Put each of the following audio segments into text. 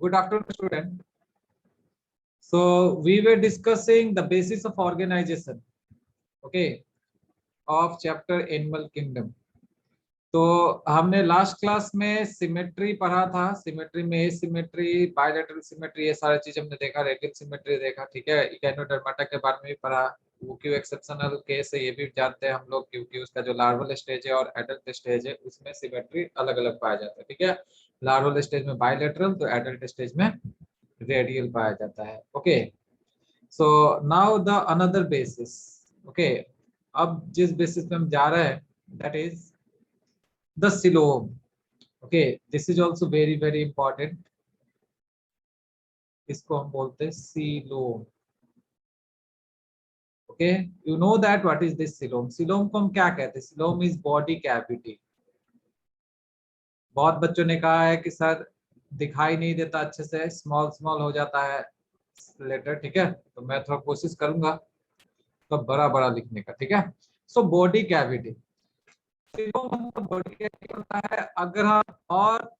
Good afternoon, student. So we were discussing the basis of organization, okay, of chapter Animal Kingdom. तो हमने last class में symmetry पढ़ा था। Symmetry में asymmetry, bilateral symmetry, ये सारी चीज हमने देखा। रेडियल सिमेट्री देखा, ठीक है। इगैनोडर्माटा के बारे में भी पढ़ा। वो क्यों एक्सेप्शनल केस है ये भी जानते हैं हम लोग, क्योंकि उसका जो लार्वल स्टेज है और एडल्ट स्टेज है उसमें सिमेट्री अलग अलग पाया जाता है, ठीक है। लार्वल स्टेज में बायलैटरल, तो एडल्ट स्टेज में रेडियल पाया जाता है। Okay, so now the another basis. Okay, अब जिस बेसिस पे हम जा रहे हैं that is the coelom. Okay, this is also very very important. इसको हम बोलते हैं coelom. Okay, you know that what is this coelom. Coelom को हम क्या कहते हैं? Coelom is body cavity. बहुत बच्चों ने कहा है कि सर दिखाई नहीं देता अच्छे से, स्मॉल स्मॉल हो जाता है लेटर, ठीक है। तो मैं थोड़ा कोशिश करूंगा तो बड़ा बड़ा लिखने का, ठीक है। So body cavity, body cavity होता है। अगर हम और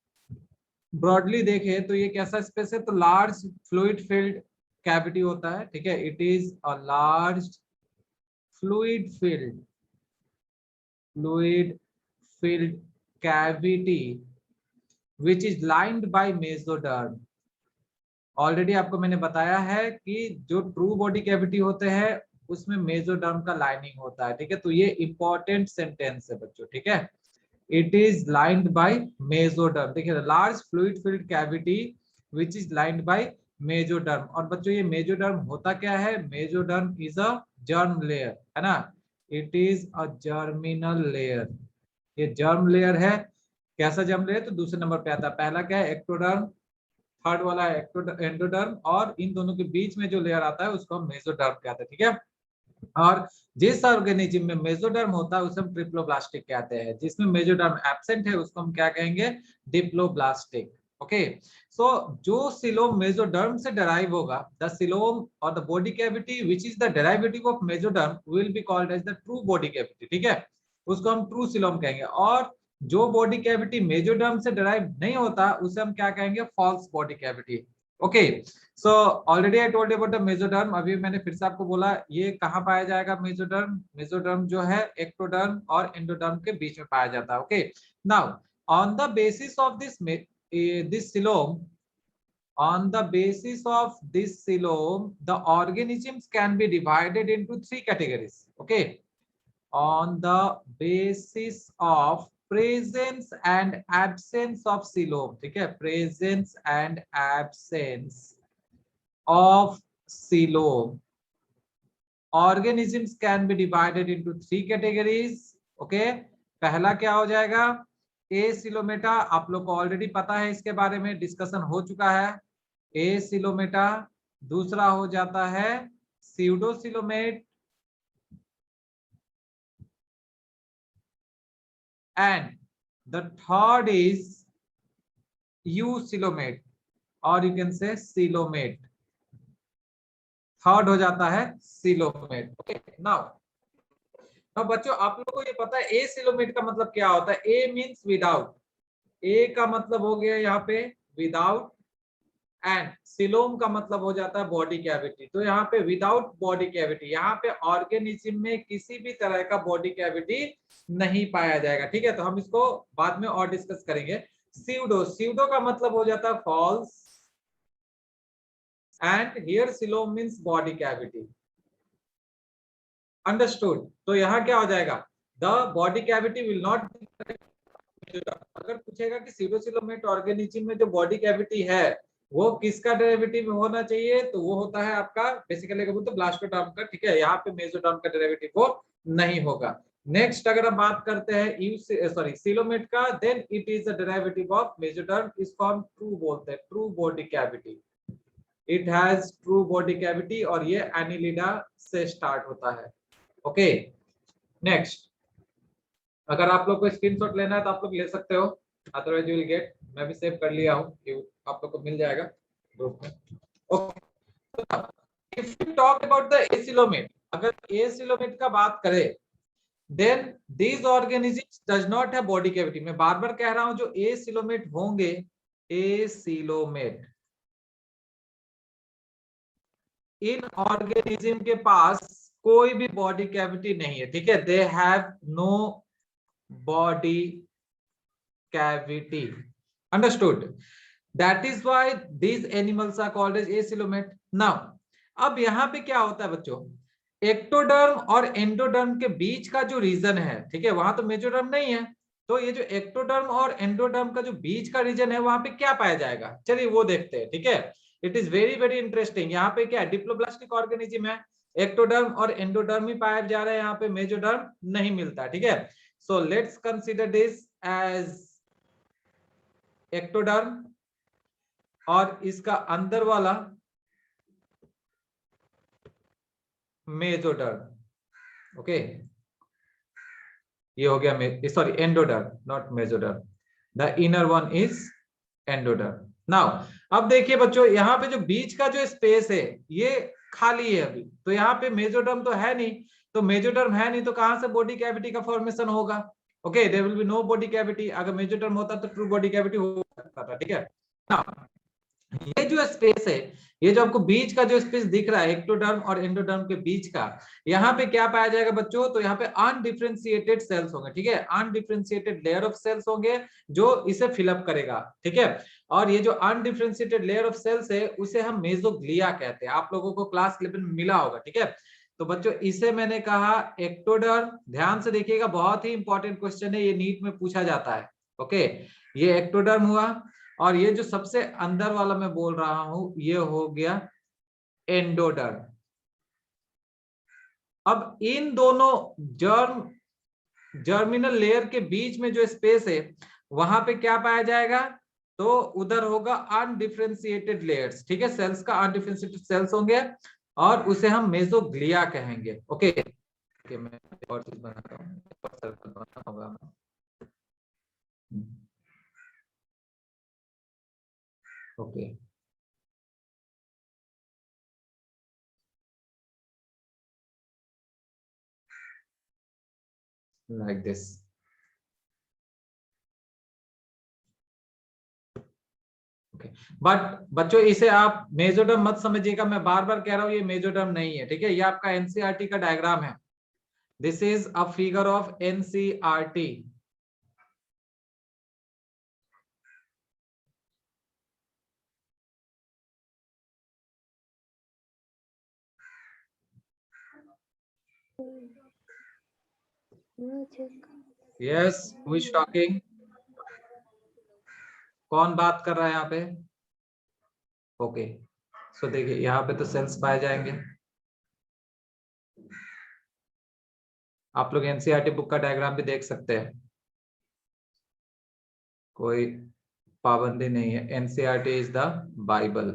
ब्रॉडली देखें तो ये कैसा स्पेस है? तो लार्ज फ्लूइड फील्ड कैविटी होता है, ठीक है। It is a large fluid filled cavity which is lined by mesoderm. Already आपको मैंने बताया है कि जो ट्रू बॉडी कैविटी होते हैं उसमें मेसोडर्म का लाइनिंग होता है, ठीक है। तो ये इंपॉर्टेंट सेंटेंस है बच्चों, ठीक है। It is lined by mesoderm. देखिए, large fluid filled cavity which is lined by mesoderm. और बच्चों ये मेसोडर्म होता क्या है? Mesoderm is a germ layer, है ना। It is a germinal layer. ये जर्म लेयर है। कैसा जर्म लेयर? तो दूसरे नंबर पे आता है। पहला क्या है? एक्टोडर्म। थर्ड वाला है एंडोडर्म। और इन दोनों के बीच में जो लेयर आता है उसको हम मेसोडर्म कहते हैं, ठीक है। और जिस ऑर्गेनिज्म में मेसोडर्म होता है उसे हम ट्रिप्लोब्लास्टिक कहते हैं। जिसमें मेसोडर्म एब्सेंट है उसको हम क्या कहेंगे? डिप्लोब्लास्टिक। ओके, सो जो सिलोम मेसोडर्म से डेराइव होगा, द सिलोम और the body cavity which is the derivative of mesoderm will be called as the true body cavity, ठीक है। उसको हम ट्रू सिलोम कहेंगे। और जो बॉडी कैविटी मेसोडर्म से डेराइव नहीं होता उसे हम क्या कहेंगे? False body cavity. Okay, so already I told about the mesoderm. अभी मैंने फिर से आपको बोला ये कहाँ पाया जाएगा मेसोडर्म? मेसोडर्म जो है एक्टोडर्म और एंडोडर्म के बीच में पाया जाता है। Okay, now on the basis of this coelom, on the basis of this coelom, the organisms can be divided into three categories. Okay, on the basis of presence and absence of coelom, ठीक है। presence and absence of coelom, organisms can be divided into three categories. Okay, पहला क्या हो जाएगा? एसिलोमेटा। आप लोग को already पता है, इसके बारे में डिस्कशन हो चुका है। एसिलोमेटा। दूसरा हो जाता है pseudocoelomate and the third is eucoelomate और you can say coelomate. Third हो जाता है सिलोमेट। ओके, नाउ अब बच्चों आप लोगों को ये पता है एसिलोमेट का मतलब क्या होता है? ए मींस विदाउट। ए का मतलब हो गया यहाँ पे विदाउट, एंड सिलोम का मतलब हो जाता है बॉडी कैविटी। तो यहाँ पे विदाउट बॉडी कैविटी, यहाँ पे ऑर्गेनिज्म में किसी भी तरह का बॉडी कैविटी नहीं पाया जाएगा, ठीक है। तो हम इसको बाद में और डिस्कस करेंगे। स्यूडो, स्यूडो का मतलब हो जाता है false, and here coelom means body cavity. Understood? तो यहाँ क्या हो जाएगा? The body cavity will not. अगर पूछेगा कि स्यूडोसिलोमेट ऑर्गेनिज्म में जो बॉडी कैविटी है वो किसका डेरिवेटिव होना चाहिए, तो वो होता है आपका बेसिकली तो ब्लास्टोडर्म का, ठीक है। यहाँ पे मेसोडर्म का डेरिवेटिव वो नहीं होगा। नेक्स्ट अगर हम बात करते हैं सिलोमेट का, then it is the derivative of mesoderm. इसको हम ट्रू बोलते हैं, true body cavity. It has true body cavity और ये एनिलिडा से स्टार्ट होता है। ओके, नेक्स्ट अगर आप लोग को स्क्रीनशॉट लेना है तो आप लोग ले सकते हो, अदरवाइज यू विल गेट। मैं भी सेव कर लिया हूँ कि आप लोग को मिल जाएगा ग्रुप में। Okay, if you talk about the acoelomate, अगर एसिलोमेट का बात करें, then these organisms does not have body cavity. मैं बार बार कह रहा हूं जो एसिलोमेट होंगे, एसिलोमेट इन ऑर्गेनिज्म के पास कोई भी बॉडी कैविटी नहीं है, ठीक है, they have no body cavity, understood, that is why these animals are called as acoelomate. Now अब यहाँ पे क्या होता है बच्चों, एक्टोडर्म और एंडोडर्म के बीच का जो रीजन है, ठीक है, वहां तो मेजोडर्म नहीं है, तो ये जो एक्टोडर्म और एंडोडर्म का जो बीच का रीजन है वहां पे क्या पाया जाएगा, चलिए वो देखते हैं, ठीक है। It is very very interesting. यहाँ पे क्या डिप्लोब्लास्टिक ऑर्गेनिज्म है, एक्टोडर्म और एंडोडर्म ही पाया जा रहा है, यहाँ पे मेजोडर्म नहीं मिलता, ठीक है। So let's consider this as ectoderm और इसका अंदर वाला मेजोडर्म, ओके, ये हो गया sorry endoderm, not mesoderm, the inner one is endoderm. Now अब देखिए बच्चों, यहाँ पे जो बीच का जो स्पेस है ये खाली है अभी, तो यहाँ पे मेजोडर्म तो है नहीं, तो मेजोडर्म है नहीं तो कहां से बॉडी कैविटी का फॉर्मेशन होगा, okay, there will be no body cavity. अगर मेजोडर्म होता तो ट्रू बॉडी कैविटी हो सकता था, ठीक है। नाउ ये जो स्पेस है, ये जो आपको बीच का जो स्पेस दिख रहा है एक्टोडर्म और एंडोडर्म के बीच का, यहाँ पे क्या पाया जाएगा बच्चों, तो यहाँ पे अनडिफरेंशिएटेड सेल्स होंगे, ठीक है, अनडिफरेंशिएटेड लेयर ऑफ सेल्स होंगे जो इसे फिलअप करेगा, ठीक है। और ये जो अनडिफरेंशिएटेड लेयर ऑफ सेल्स है उसे हम मेसोग्लिया कहते हैं, आप लोगों को क्लास 11 में मिला होगा, ठीक है। तो बच्चों इसे मैंने कहा एक्टोडर्म, ध्यान से देखिएगा, बहुत ही इंपॉर्टेंट क्वेश्चन है, ये नीट में पूछा जाता है, ओके। ये एक्टोडर्म हुआ, और ये जो सबसे अंदर वाला मैं बोल रहा हूं ये हो गया एंडोडर्म। अब इन दोनों जर्मिनल लेयर के बीच में जो स्पेस है वहां पे क्या पाया जाएगा, तो उधर होगा अनडिफरेंशिएटेड लेयर्स, ठीक है, सेल्स का अनडिफरेंशिएटेड सेल्स होंगे और उसे हम मेसोग्लिया कहेंगे, ओके। मैं और चीज बनाता हूँ, सर्कल बनाना होगा, ओके, लाइक दिस। बट बच्चों इसे आप मेजोडर्म मत समझिएगा, मैं बार बार कह रहा हूं ये मेजोडर्म नहीं है, ठीक है, ये आपका एनसीईआरटी का डायग्राम है, this is a figure of NCERT. Yes, who is talking, कौन बात कर रहा है यहाँ पे, ओके। सो देखिए यहाँ पे तो सेल्स पाए जाएंगे, आप लोग एनसीईआरटी बुक का डायग्राम भी देख सकते हैं, कोई पाबंदी नहीं है, एनसीईआरटी इज द बाइबल।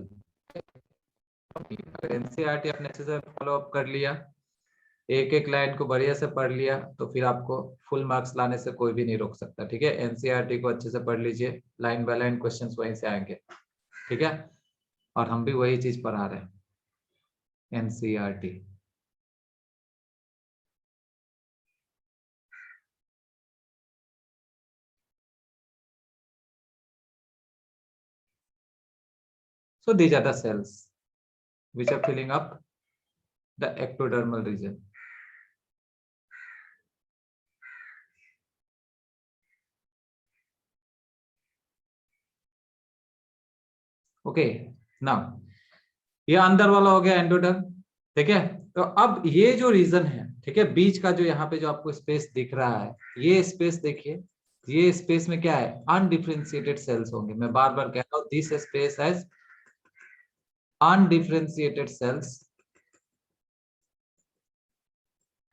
अगर एनसीईआरटी आपने अच्छे से फॉलो अप कर लिया, एक एक लाइन को बढ़िया से पढ़ लिया, तो फिर आपको फुल मार्क्स लाने से कोई भी नहीं रोक सकता, ठीक है। एनसीईआरटी को अच्छे से पढ़ लीजिए, लाइन बाय लाइन क्वेश्चंस वहीं से आएंगे, ठीक है, और हम भी वही चीज पढ़ा रहे हैं, NCERT. So these are the cells which are filling up the ectodermal region. Okay, now ये अंदर वाला हो गया एंडोडर्म, ठीक है। तो अब ये जो रीजन है, ठीक है, बीच का जो यहाँ पे जो आपको स्पेस दिख रहा है, ये स्पेस देखिए, ये स्पेस में क्या है, अनडिफरेंशिएटेड सेल्स होंगे, मैं बार बार कह रहा हूँ, this space has undifferentiated cells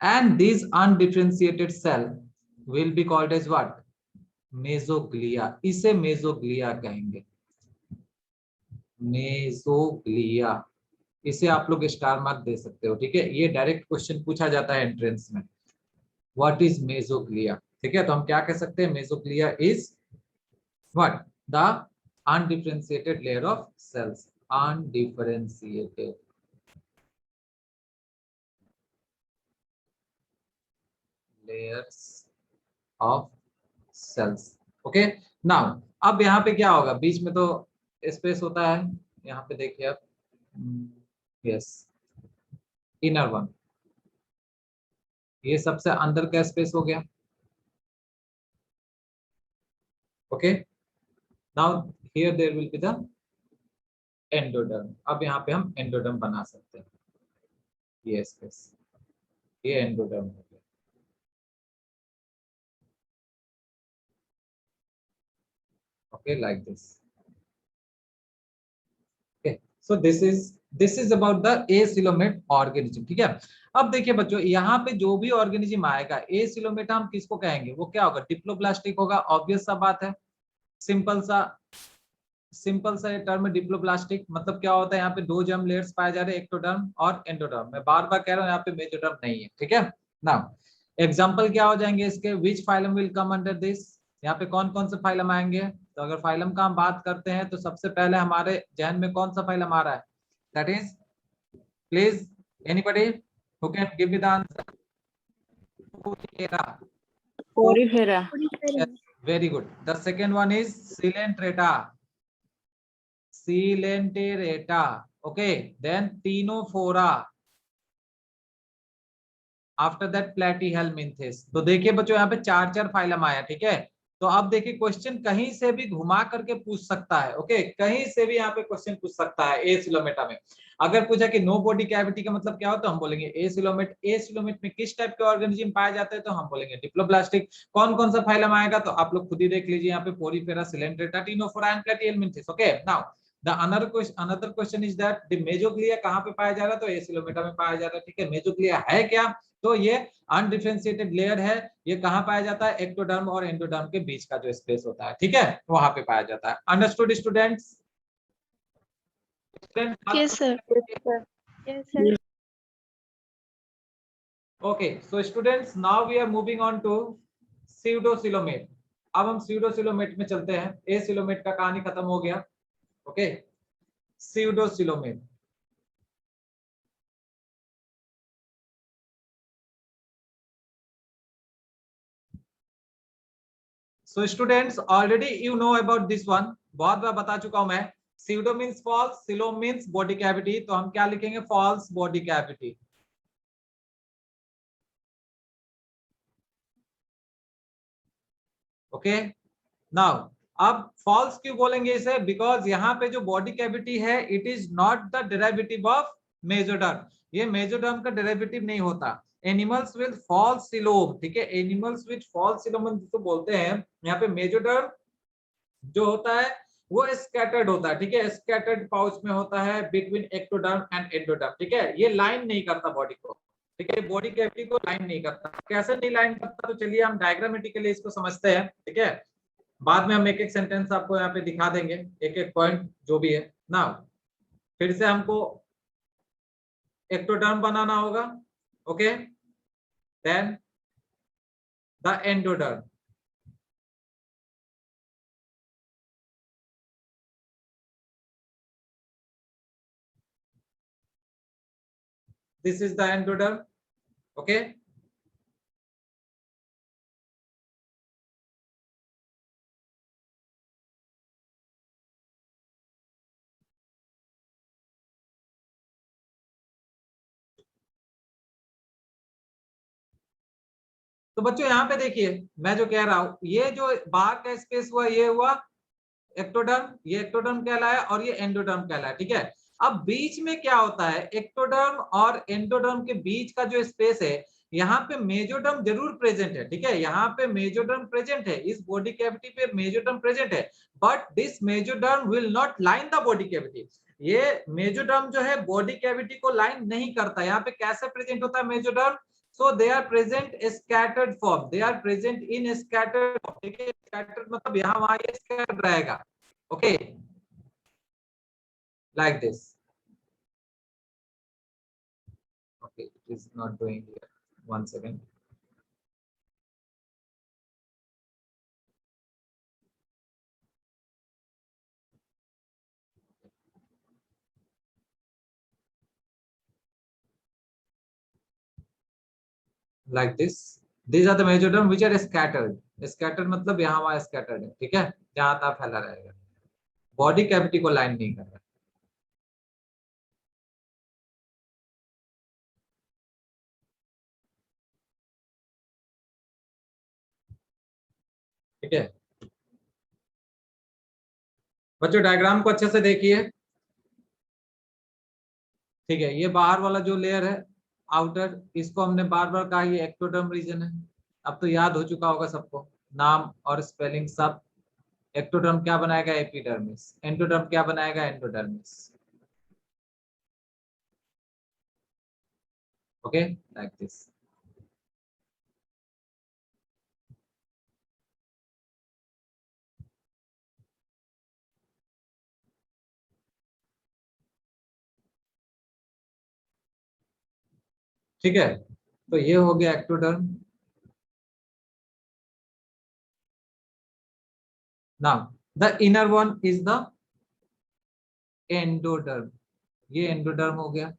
and these undifferentiated cell will be called as what, mesoglea, इसे मेसोग्लिया कहेंगे, मेसोग्लिया, इसे आप लोग स्टार मार्क दे सकते हो, ठीक है, ये डायरेक्ट क्वेश्चन पूछा जाता है एंट्रेंस में, व्हाट इज मेसोग्लिया, ठीक है। तो हम क्या कह सकते हैं, mesoglea is what, the undifferentiated layer of cells, undifferentiated layers of cells, okay. Now अब यहाँ पे क्या होगा, बीच में तो स्पेस होता है, यहाँ पे देखिए आप, यस, इनर वन, ये सबसे अंदर का स्पेस हो गया। Okay, now here there will be the endoderm. अब यहाँ पे हम एंडोडर्म बना सकते हैं, ये स्पेस, ये एंडोडर्म हो गया। Okay, like this. So this is about the acoelomate organism. ठीक है, अब देखिए बच्चों, यहाँ पे जो भी ऑर्गेनिज्म आएगा एसिलोमेट हम किसको कहेंगे, वो क्या होगा, डिप्लोप्लास्टिक होगा। ऑब्वियस सा बात है, सिंपल सा टर्म डिप्लोप्लास्टिक। मतलब क्या होता है, यहाँ पे दो जर्म लेयर्स पाए जा रहे हैं, एक्टोडर्म और एंडोडर्म। मैं बार बार कह रहा हूँ, यहाँ पे मेजोडर्म नहीं है। ठीक है ना, एग्जाम्पल क्या हो जाएंगे इसके, which phylum will come under this, यहाँ पे कौन कौन से फाइलम आएंगे। तो अगर फाइलम का हम बात करते हैं तो सबसे पहले हमारे जहन में कौन सा फाइलम आ रहा है, that is, please anybody who can give me the answer, Porifera. Very good. The second one is coelenterata, coelenterata. Okay, then ctenophora, after that platyhelminthes. तो देखिए बच्चों, यहाँ पे चार चार फाइलम आया। ठीक है, तो अब देखिए क्वेश्चन कहीं से भी घुमा करके पूछ सकता है। ओके, कहीं से भी यहाँ पे क्वेश्चन पूछ सकता है एसिलोमेटा में। अगर पूछा कि नो बॉडी कैविटी का मतलब क्या होता है, तो हम बोलेंगे एसिलोमेट। एसिलोमेट में किस टाइप के ऑर्गेनिज्म पाए जाते हैं, तो हम बोलेंगे डिप्लोप्लास्टिक। कौन कौन सा फाइलम आएगा, तो आप लोग खुद ही देख लीजिए, यहाँ पे porifera, coelenterata, ctenophora and platyhelminthes. Okay, now the another question is that the mesoglea कहाँ पे पाया जा रहा है, तो एसिलोमेटा में पाया जा रहा है। ठीक है, मेजोग्लिया है क्या, तो ये अनडिफरेंशिएटेड लेयर है। ये कहाँ पाया जाता है, एक्टोडर्म और एंडोडर्म के बीच का जो स्पेस होता है। ठीक है, वहां पे पाया जाता है। Understood students? Yes, sir. Yes, sir. Okay, so students, now we are moving on to pseudocoelomate. अब हम स्यूडोसिलोमेट में चलते हैं, एसिलोमेट का कहानी खत्म हो गया। Okay, pseudocoelomate. So students, already you know about this one, बहुत बार बता चुका हूं मैं। Pseudo means false, coelo means body cavity, तो हम क्या लिखेंगे, false body cavity. Okay, now अब फॉल्स क्यों बोलेंगे इसे, बिकॉज यहाँ पे जो बॉडी कैविटी है it is not the derivative of mesoderm. ये मेसोडर्म का डेरिवेटिव नहीं होता। एनिमल्स विद फॉल्स सिलोम, ठीक है, एनिमल्स विद फॉल्स सिलोम जिसको बोलते हैं। यहाँ पे मेसोडर्म जो होता है वो स्कैटर्ड होता है। ठीक है, स्कैटर्ड पाउच में होता है बिटवीन एक्टोडर्म एंड एंडोडर्म। ठीक है, ये लाइन नहीं करता बॉडी को। ठीक है, बॉडी कैविटी को लाइन नहीं करता। कैसे नहीं लाइन करता, तो चलिए हम डायग्रामेटिकली इसको समझते हैं। ठीक है, बाद में हम एक एक सेंटेंस आपको यहाँ पे दिखा देंगे, एक एक पॉइंट जो भी है ना। फिर से हमको एक्टोडर्म बनाना होगा। Okay, then the endoderm, this is the endoderm. Okay, तो बच्चों यहाँ पे देखिए, मैं जो कह रहा हूं, ये जो बाहर का स्पेस हुआ ये हुआ एक्टोडर्म, ये एक्टोडर्म कहलाया, और ये एंडोडर्म कहलाया। ठीक है, अब बीच में क्या होता है, एक्टोडर्म और एंडोडर्म के बीच का जो स्पेस है, यहाँ पे मेजोडर्म जरूर प्रेजेंट है। ठीक है, यहाँ पे मेजोडर्म प्रेजेंट है, इस बॉडी कैविटी पे मेजोडर्म प्रेजेंट है, but this mesoderm will not line the body cavity. ये मेजोडर्म जो है बॉडी कैविटी को लाइन नहीं करता। यहाँ पे कैसे प्रेजेंट होता है mesoderm, so they are present scattered form, they are present in scattered form। ठीक है, scattered मतलब यहाँ वहां ये scattered रहेगा। Okay, like this। okay, it is not doing here, one second। like this, these are the mesoderm which are scattered। scattered मतलब यहाँ वहां scattered है। ठीक है, जहां तक फैला रहेगा, बॉडी कैविटी को लाइन नहीं कर रहा। ठीक है बच्चों, डायग्राम को अच्छे से देखिए। ठीक है, ये बाहर वाला जो लेयर है आउटर, इसको हमने बार बार कहा ये एक्टोडर्म रीजन है। अब तो याद हो चुका होगा सबको, नाम और स्पेलिंग सब। एक्टोडर्म क्या बनाएगा? एपिडर्मिस। एंडोडर्म क्या बनाएगा? एंडोडर्मिस। Okay, like this. ठीक है, तो ये हो गया ectoderm. Now the inner one is the endoderm. ये एंडोडर्म हो गया।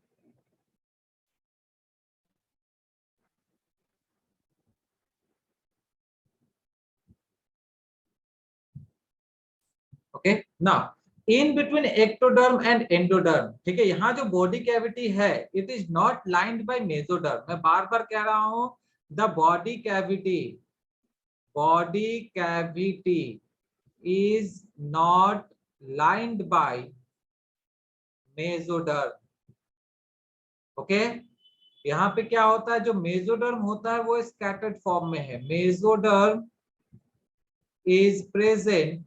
Okay, now in between ectoderm and endoderm, ठीक है, यहाँ जो बॉडी कैविटी है it is not lined by mesoderm. मैं बार बार कह रहा हूं, the body cavity is not lined by mesoderm. Okay, यहाँ पे क्या होता है, जो मेसोडर्म होता है वो स्कैटर्ड फॉर्म में है। Mesoderm is present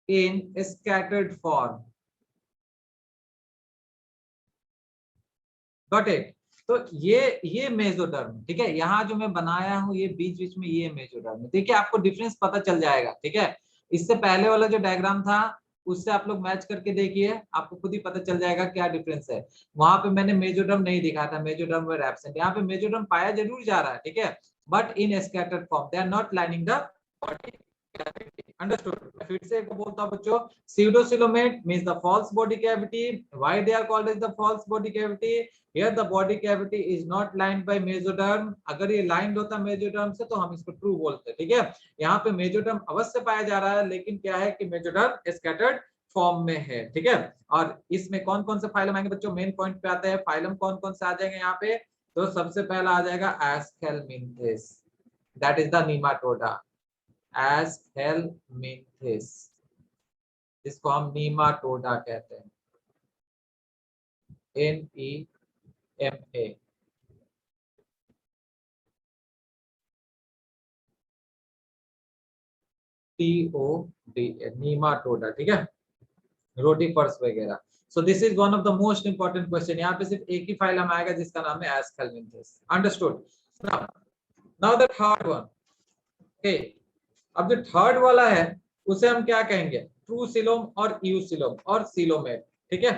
in scattered form. Got it? तो ये मेसोडर्म, ठीक है, यहाँ जो मैं बनाया हूँ ये बीच बीच में ये मेसोडर्म है। देखिए आपको डिफरेंस पता चल जाएगा। ठीक है, इससे पहले वाला जो डायग्राम था उससे आप लोग मैच करके देखिए, आपको खुद ही पता चल जाएगा क्या डिफरेंस है। वहां पे मैंने मेसोडर्म नहीं दिखाया था, मेसोडर्म वर एब्सेंट। यहाँ पे मेसोडर्म पाया जरूर जा रहा है, ठीक है, but in scattered form, they are not lining the body. Understood? फिर से एक बोलता हूं बच्चों, pseudocoelomate means the false body cavity. Why they are called as the false body cavity? Here the body cavity is not lined by mesoderm. अगर ये lined होता mesoderm से तो हम इसको ट्रू बोलते, ठीक है। यहाँ पे मेसोडर्म अवश्य पाया जा रहा है, लेकिन क्या है कि मेसोडर्म स्कैटर्ड फॉर्म में है, ठीक है। और इसमें कौन कौन से फाइलम आएंगे बच्चों? मेन पॉइंट पे आते हैं, फाइलम कौन कौन से आ जाएंगे यहाँ पे। तो सबसे पहला आ जाएगा एस्केलमिंथिस, दैट इज द नीमाटोडा। एस्केलमिंथिस, जिसको हम नीमाटोडा कहते हैं, NEMA। TOD, नीमाटोडा, ठीक है, रोटीफर्स वगैरह। So this is one of the most important question. यहाँ पे सिर्फ एक ही फाइल हम आएगा जिसका नाम है aschelminthes. Understood? Now the third one. Okay, अब जो थर्ड वाला है उसे हम क्या कहेंगे? ट्रू सिलोम और यूसिलोम और सिलोमेट, ठीक है।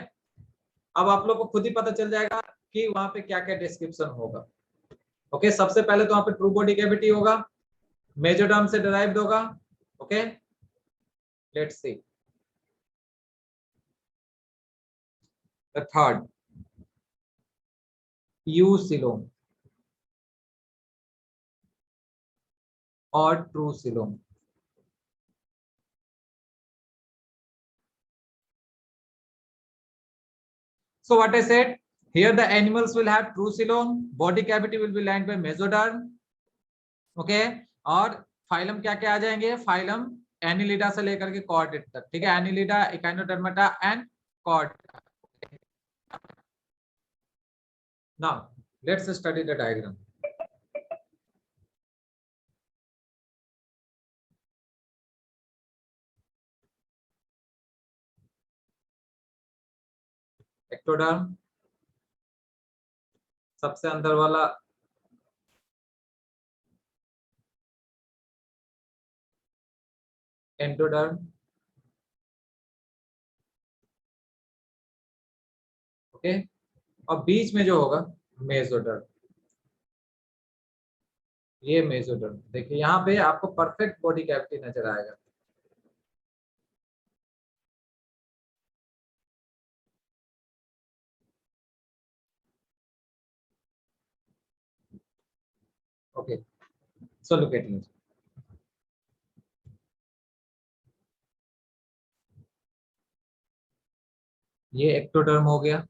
अब आप लोग को खुद ही पता चल जाएगा कि वहां पे क्या क्या डिस्क्रिप्शन होगा। ओके, सबसे पहले तो वहां पे ट्रू बॉडी कैविटी होगा, मेसोडर्म से डिराइव्ड होगा। Okay, let's see the third, eucoelom और true coelom. So what I said, here the animals will have true coelom, body cavity will be lined by mesoderm, okay, और phylum क्या क्या आ जाएंगे? Phylum Annelida से लेकर के chordate तक, ठीक है, Annelida, Echinodermata and chord. Now let's study the diagram. Ectoderm, सबसे अंदर वाला एंडोडर्म, ओके, और बीच में जो होगा मेसोडर्म। ये मेसोडर्म, देखिए यहाँ पे आपको परफेक्ट बॉडी कैविटी नजर आएगा। Okay, so look at this, ये एक्टोडर्म हो गया,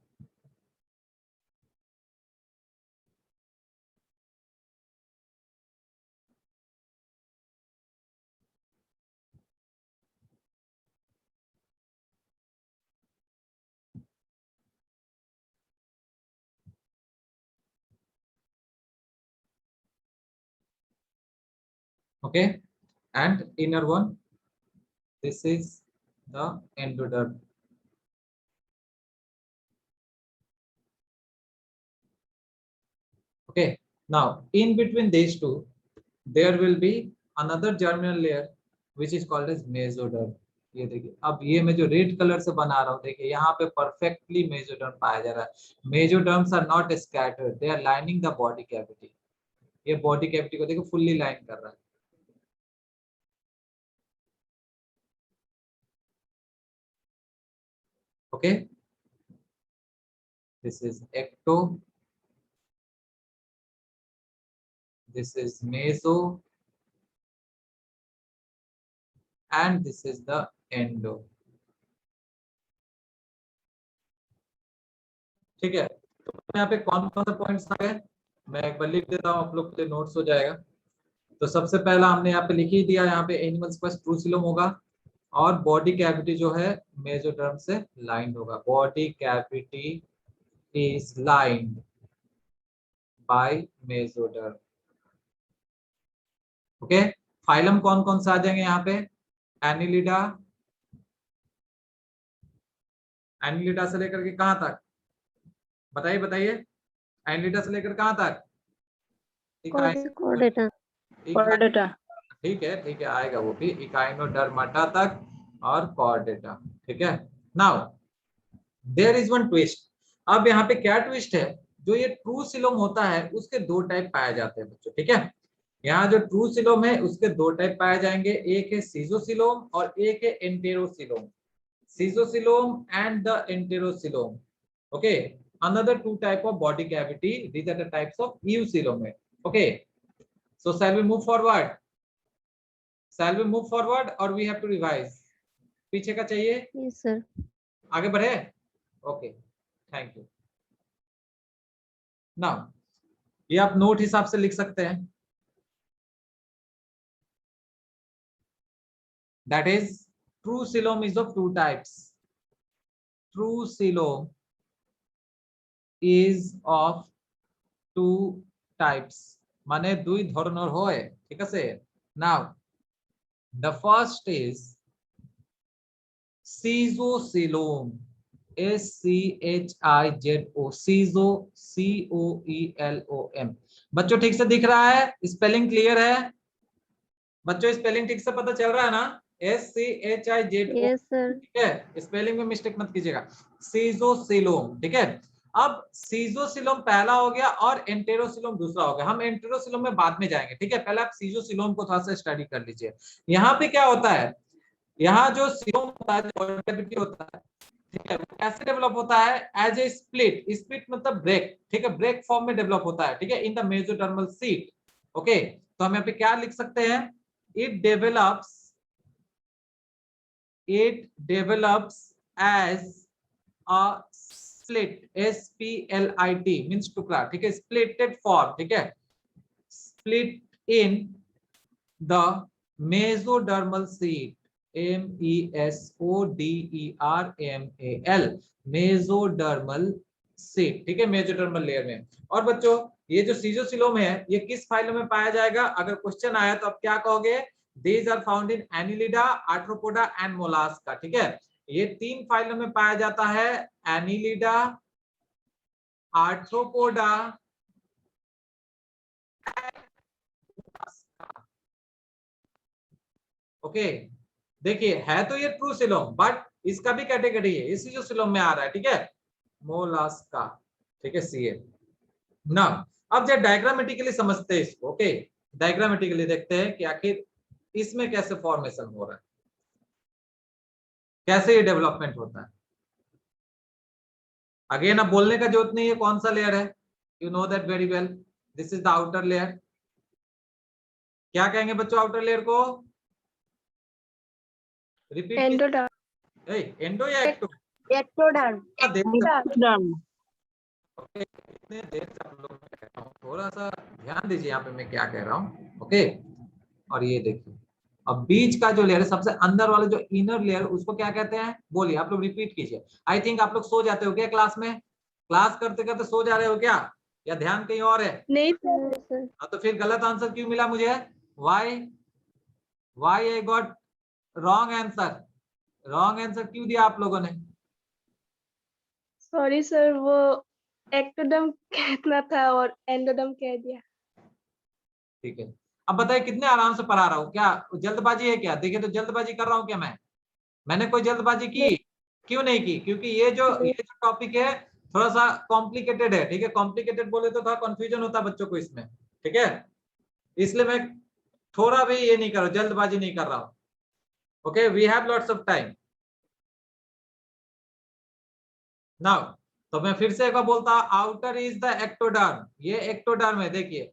okay, and inner one, this is the endoderm. Okay, now in between these two there will be another germinal layer which is called as mesoderm. ये देखिए, अब ये मैं जो red colour से बना रहा हूँ, देखिए यहाँ पे परफेक्टली मेसोडर्म पाया जा रहा है। Mesoderms are not scattered, they are lining the body cavity. ये बॉडी कैविटी को देखो फुल्ली लाइन कर रहा है। Okay, this is ecto, this is meso, and this is the endo. ठीक है, तो यहाँ पे कौन कौन से पॉइंट्स आ गए, मैं एक बार लिख देता हूँ, आप लोग के लिए नोट्स हो जाएगा। तो सबसे पहला हमने यहाँ पे लिख ही दिया, यहाँ पे एनिमल्स के पास ट्रूसिलम होगा और बॉडी कैविटी जो है मेसोडर्म से लाइंड होगा। Body cavity is lined by mesoderm. Okay, phylum कौन कौन सा आ जाएंगे यहाँ पे, एनिलिडा, एनिलिडा से लेकर के कहां तक बताइए बताइए, एनिलिडा से लेकर कहां तक, कोर्डेटा। कोर्डेटा। ठीक है आएगा वो भी, इकाइनोडर्माटा तक और कॉर्डेटा। ठीक है, now there is one twist. अब यहाँ पे क्या ट्विस्ट है, जो ये ट्रूसिलोम होता है उसके दो टाइप पाए जाते हैं बच्चों। ठीक है, यहाँ जो ट्रूसिलोम है उसके दो टाइप पाए जाएंगे, एक है सीजोसिलोम और एक है enterocoelom. Schizocoelom and the enterocoelom. Okay, another two type of body cavity, these are the types of eucoelom. Okay, so shall we move forward, shall we move forward or we have to revise, पीछे का चाहिए, yes sir. आगे बढ़े, okay, thank you. Now ये आप note हिसाब से लिख सकते हैं, that is truecoelom is of two types, truecoelom is of two types, মানে দুই ধরনের হয়। ঠিক আছে, now the first is caesocoelom, SCHIZO, सीजो, COELOM। बच्चों ठीक से दिख रहा है, स्पेलिंग क्लियर है बच्चों, स्पेलिंग ठीक से पता चल रहा है ना, SCHIZO। Yes sir. ठीक है, स्पेलिंग में मिस्टेक मत कीजिएगा, सीजोसिलोम। ठीक है, अब सीजोसिलोम पहला हो गया और एंटेरोसिलोम दूसरा हो गया। हम एंटेरोसिलोम में बाद में जाएंगे। ठीक है, पहले आप सीजोसिलोम को थोड़ा सा स्टडी कर लीजिए। यहाँ पे क्या होता है, यहाँ जो सिलोम होता है, जो कैविटी होता है, ठीक है, वो कैसे डेवलप होता है, एज ए स्प्लिट, स्प्लिट मतलब ब्रेक। ठीक है, ब्रेक फॉर्म में डेवलप होता है। ठीक है, in the mesodermal seat. Okay, तो हम यहाँ पे क्या लिख सकते हैं, it develops as a split, SPLIT means टुकड़ा। ठीक है, splitted form। ठीक है, split in the mesodermal sheath, MESODERMAL, mesodermal sheath। ठीक है, मेसोडर्मल लेयर में। और बच्चों ये जो सीजोसिलोम है ये किस फाइलम में पाया जाएगा, अगर क्वेश्चन आया तो आप क्या कहोगे, these are found in Annelida, Arthropoda and Mollusca। ठीक है, ये तीन फाइलम में पाया जाता है, Annelida, Arthropoda, ओके। देखिए है तो ये ट्रूसिलोम, बट इसका भी कैटेगरी है, इसी जो सिलोम में आ रहा है। ठीक है, मोलास्का। ठीक है, सीए ना। अब जब डायग्रामेटिकली समझते हैं इसको, ओके, डायग्रामेटिकली देखते हैं कि आखिर इसमें कैसे फॉर्मेशन हो रहा है, कैसे ये डेवलपमेंट होता है। अगेन अब बोलने का जरूरत नहीं है कौन सा लेयर है, you know that very well, this is the outer layer. क्या कहेंगे बच्चों आउटर लेयर को, रिपीट, एंडो या एक्टो, एक्टोडर्म। इतने देर से आप लोग कह रहा हूँ, थोड़ा सा ध्यान दीजिए यहाँ पे मैं क्या कह रहा हूँ। ओके, और ये देखिए अब बीच का जो लेयर है, सबसे अंदर वाला जो इनर लेयर, उसको क्या कहते हैं, बोलिए आप लोग, रिपीट कीजिए। आई थिंक आप लोग सो जाते हो क्या क्लास में, क्लास करते करते सो जा रहे हो क्या, या ध्यान कहीं और है? नहीं सर। तो फिर गलत आंसर क्यों मिला मुझे, why? Why I got wrong answer? Wrong answer क्यों दिया आप लोगों ने? सॉरी सर, वो एक्टोडर्म कहना था और एंडोडर्म कह दिया। ठीक है, अब बताइए कितने आराम से पढ़ा रहा हूँ, क्या जल्दबाजी है क्या? देखिए तो जल्दबाजी कर रहा हूँ क्या मैंने कोई जल्दबाजी की? नहीं क्यों नहीं की? क्योंकि ये जो नहीं। टॉपिक है थोड़ा सा कॉम्प्लिकेटेड है, ठीक है। कॉम्प्लिकेटेड बोले तो थोड़ा कंफ्यूजन होता है बच्चों को इसमें, ठीक है। इसलिए मैं थोड़ा भी ये नहीं कर रहा हूं, जल्दबाजी नहीं कर रहा हूं। Okay, we have lots of time now. तो मैं फिर से एक बार बोलता हूं, आउटर इज द एक्टोडर्म, ये एक्टोडर्म है, देखिए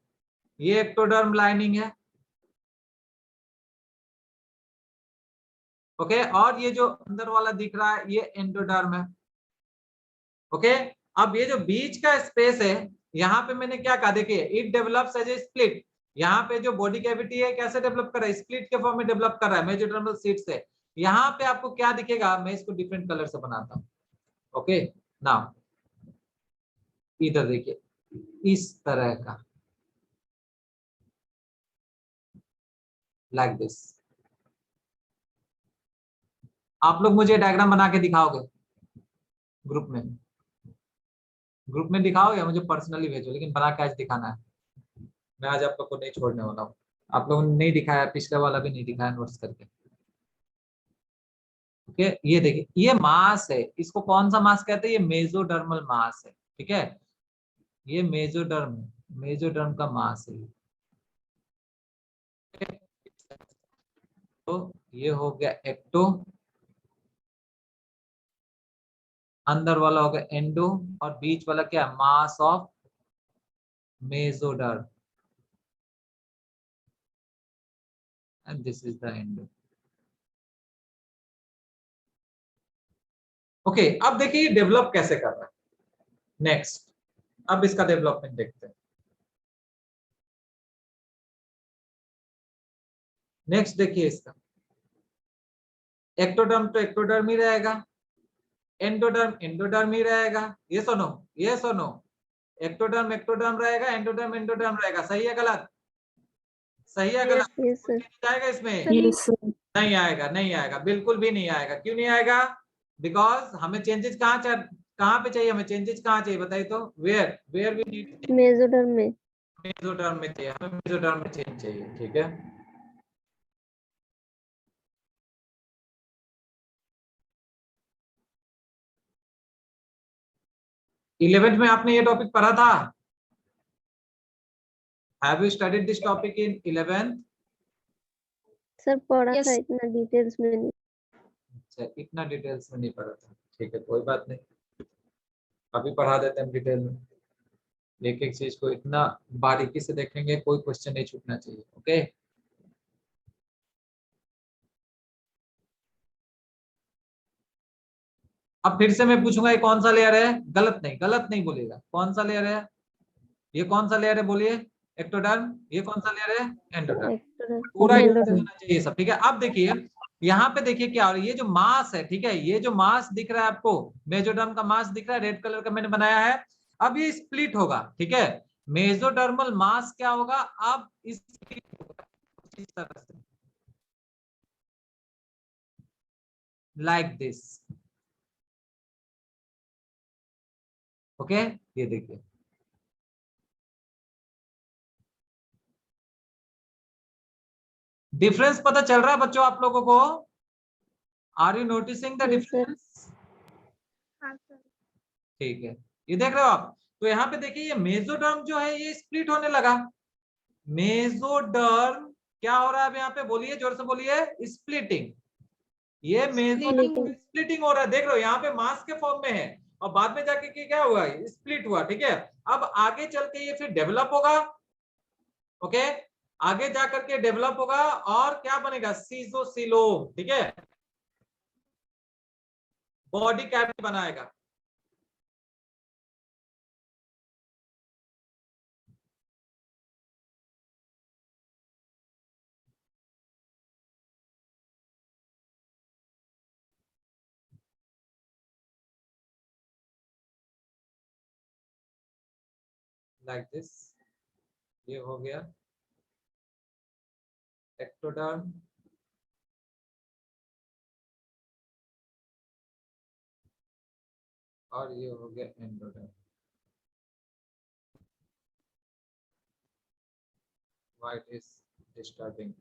ये एक्टोडर्म लाइनिंग है। ओके, और ये जो अंदर वाला दिख रहा है ये एंडोडर्म है। ओके, अब ये जो बीच का स्पेस है, यहाँ पे मैंने क्या कहा, देखिए it develops as a split. यहाँ पे जो बॉडी कैविटी है कैसे डेवलप कर रहा है? स्प्लिट के फॉर्म में डेवलप कर रहा है मेसोडर्मल सीट से। यहाँ पे आपको क्या दिखेगा, मैं इसको डिफरेंट कलर से बनाता हूँ। ओके, नाउ इधर देखिए इस तरह का, लाइक दिस। आप लोग मुझे डायग्राम बना के दिखाओगे ग्रुप में? ग्रुप में दिखाओगे, मुझे पर्सनली भेजो, लेकिन बना के आज दिखाना है। मैं आज आप लोग को नहीं छोड़ने वाला हूँ। आप लोगों ने नहीं दिखाया, पिछले वाला भी नहीं दिखाया नोट्स करके। ओके, ये देखिए ये मास है, इसको कौन सा मास कहते हैं? ये मेसोडर्मल मास है, ठीक है। ये मेसोडर्म है, मेसोडर्म का मास है। तो ये हो गया एक्टो, अंदर वाला हो गया एंडो, और बीच वाला क्या? Mass of mesoderm, and this is the endo. Okay, अब देखिए ये डेवलप कैसे कर रहा है। नेक्स्ट, अब इसका डेवलपमेंट देखते हैं। नेक्स्ट देखिए इसका, एक्टोडर्म तो एक्टोडर्म ही रहेगा, एंडोडर्म एंडोडर्म ही रहेगा। ये सुनो, ये सुनो, एक्टोडर्म एक्टोडर्म रहेगा, एंडोडर्म एंडोडर्म रहेगा। सही है गलत? सही है गलत? यस यस कुछ सर। चेंज आएगा इसमें? सही। Yes sir. नहीं आएगा, नहीं आएगा, बिल्कुल भी नहीं आएगा। क्यों नहीं आएगा? बिकॉज हमें चेंजेस कहाँ पे चाहिए? हमें चेंजेस कहाँ चाहिए बताइए तो? Where where we need? Mesoderm में। मेसोडर्म में चाहिए, हमें मेसोडर्म में चेंज चाहिए, ठीक है। इलेवेंथ में आपने ये टॉपिक पढ़ा था? Have you studied this topic in 11th? Sir पढ़ा था, Yes. इतना डिटेल्स में नहीं। अच्छा, इतना डिटेल्स में नहीं पढ़ा था, ठीक है, कोई बात नहीं, अभी पढ़ा देते हैं डिटेल में। एक एक चीज को इतना बारीकी से देखेंगे, कोई क्वेश्चन नहीं छूटना चाहिए। ओके, अब फिर से मैं पूछूंगा ये कौन सा लेयर है? गलत नहीं, गलत नहीं बोलिएगा, कौन सा लेयर है? ये कौन सा लेयर है बोलिए? एक्टोडर्म। ये कौन सा लेयर है? एंडोडर्म। पूरा एक एंडोडर्म। होना चाहिए सब, ठीक है। अब देखिए यहाँ पे देखिए क्या हो रहा है, ये जो मास है, ठीक है, ये जो मास दिख रहा है आपको, मेसोडर्म का मास दिख रहा है, रेड कलर का मैंने बनाया है। अब ये स्प्लिट होगा, ठीक है। मेसोडर्मल मास क्या होगा? अब इस तरह से, लाइक दिस। ओके, ये देखिए डिफरेंस पता चल रहा है बच्चों आप लोगों को? Are you noticing the yes sir. Difference? ठीक है, ये देख रहे हो आप? तो यहाँ पे देखिए ये मेसोडर्म जो है ये स्प्लिट होने लगा। मेसोडर्म क्या हो रहा है अब यहाँ पे? बोलिए, जोर से बोलिए। स्प्लिटिंग। ये मेसोडर्म स्प्लिटिंग। स्प्लिटिंग हो रहा है, देख रहे हो? यहाँ पे मास के फॉर्म में है, और बाद में जाके क्या हुआ? स्प्लिट हुआ, ठीक है। अब आगे चल के ये फिर डेवलप होगा। ओके, आगे जाकर के डेवलप होगा, और क्या बनेगा? सीजोसीलोम, ठीक है, बॉडी कैविटी बनाएगा। लाइक दिस, ये हो गया एक्टोडर्म, और ये हो गया endoderm. Why it is disturbing?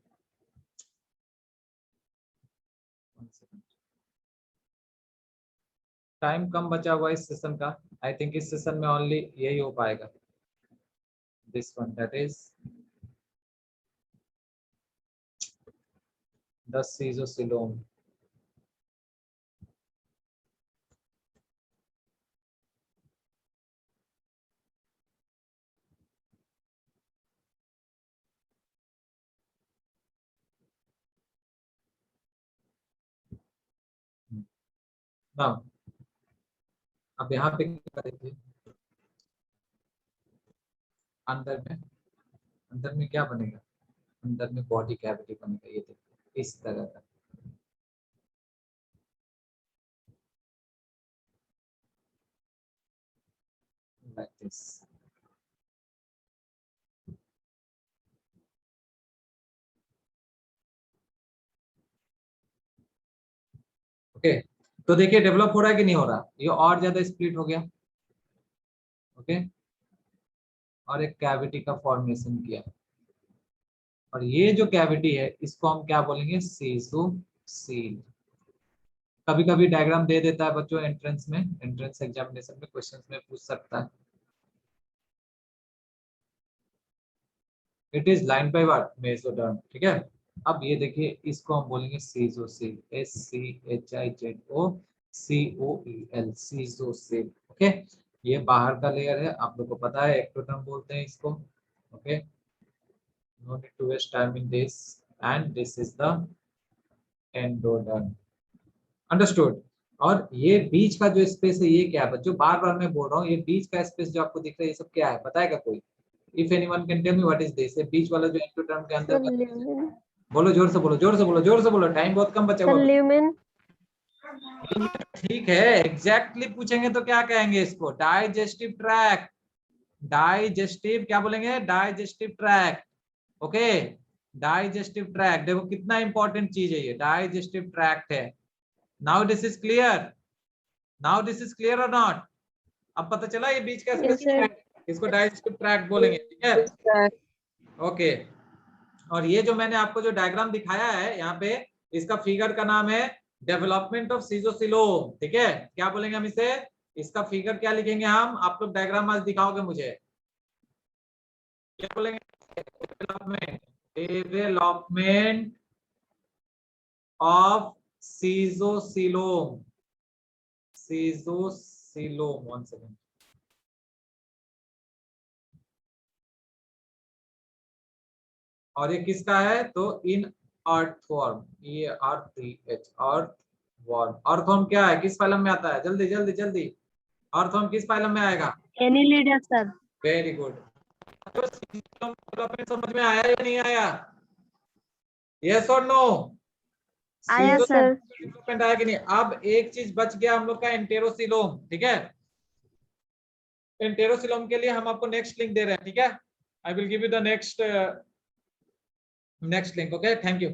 Time कम बचा हुआ इस सेशन का। आई थिंक इस सेशन में ओनली यही हो पाएगा, this one, that is the schizocoelom. Now अब यहाँ पे क्या करेंगे, अंदर में क्या बनेगा, अंदर में बॉडी कैविटी बनेगा। ये देखिए इस तरह का। like this. ओके तो देखिए डेवलप हो रहा है कि नहीं हो रहा, ये और ज्यादा स्प्लिट हो गया। ओके और एक कैविटी का फॉर्मेशन किया, और ये जो कैविटी है इसको हम क्या बोलेंगे, सीज़ोसील। कभी कभी डायग्राम दे देता है बच्चों एंट्रेंस में, एंट्रेंस एग्जामिनेशन में क्वेश्चंस में पूछ सकता है। It is line by what, mesoderm. ठीक है, अब ये देखिए इसको हम बोलेंगे सीज़ोसील, SCHIZOCOEL, सीज़ोसील। ओके ये बाहर का लेयर है, आप लोग को पता है, एक्टोडर्म बोलते हैं इसको। Okay no need to waste time in this, and this is the endoderm. Understood. और ये बीच का जो स्पेस है ये क्या है बच्चों, बार बार मैं बोल रहा हूँ, ये बीच का स्पेस जो आपको दिख रहा है ये सब क्या है, बताएगा कोई? If anyone can tell me what is this, ये बीच वाला जो एंडोडर्म के अंदर सर का, ल्यूमेन। बोलो जोर से, बोलो जोर से, बोलो जोर से, बोलो, टाइम बहुत कम बचा सर हुआ। ल्यूमेन। ठीक है, एग्जैक्टली पूछेंगे तो क्या कहेंगे इसको, डाइजेस्टिव ट्रैक्ट। डाइजेस्टिव क्या बोलेंगे, digestive tract. Okay digestive tract, देखो कितना इंपॉर्टेंट चीज है ये, डाइजेस्टिव ट्रैक्ट है। Now this is clear, now this is clear और नॉट? अब पता चला ये बीच का यस स्पेस सर। है, इसको डाइजेस्टिव ट्रैक्ट बोलेंगे। ठीक है ओके और ये जो मैंने आपको जो डायग्राम दिखाया है यहाँ पे, इसका फिगर का नाम है डेवलपमेंट ऑफ सीज़ोसीलोम। ठीक है क्या बोलेंगे हम इसे, इसका फिगर क्या लिखेंगे हम, आप लोग डायग्राम आज दिखाओगे मुझे, क्या बोलेंगे, development, development of schizocoelom, schizocoelom. One second, और ये किसका है, तो इन अर्थवर्म, ये अर्थवर्म। अर्थवर्म क्या है, किस फाइलम में आता है, जल्दी जल्दी जल्दी, अर्थवर्म किस फाइलम में आएगा? Annelida sir. Very good. तो डेवलपमेंट समझ में आया या नहीं आया, यस और नो? आया सर। डेवलपमेंट आया कि नहीं? अब एक चीज बच गया हम लोग का, एंटेरोसिलोम। ठीक है एंटेरोसिलोम के लिए हम आपको नेक्स्ट लिंक दे रहे हैं। ठीक है I will give you the next link. Okay thank you.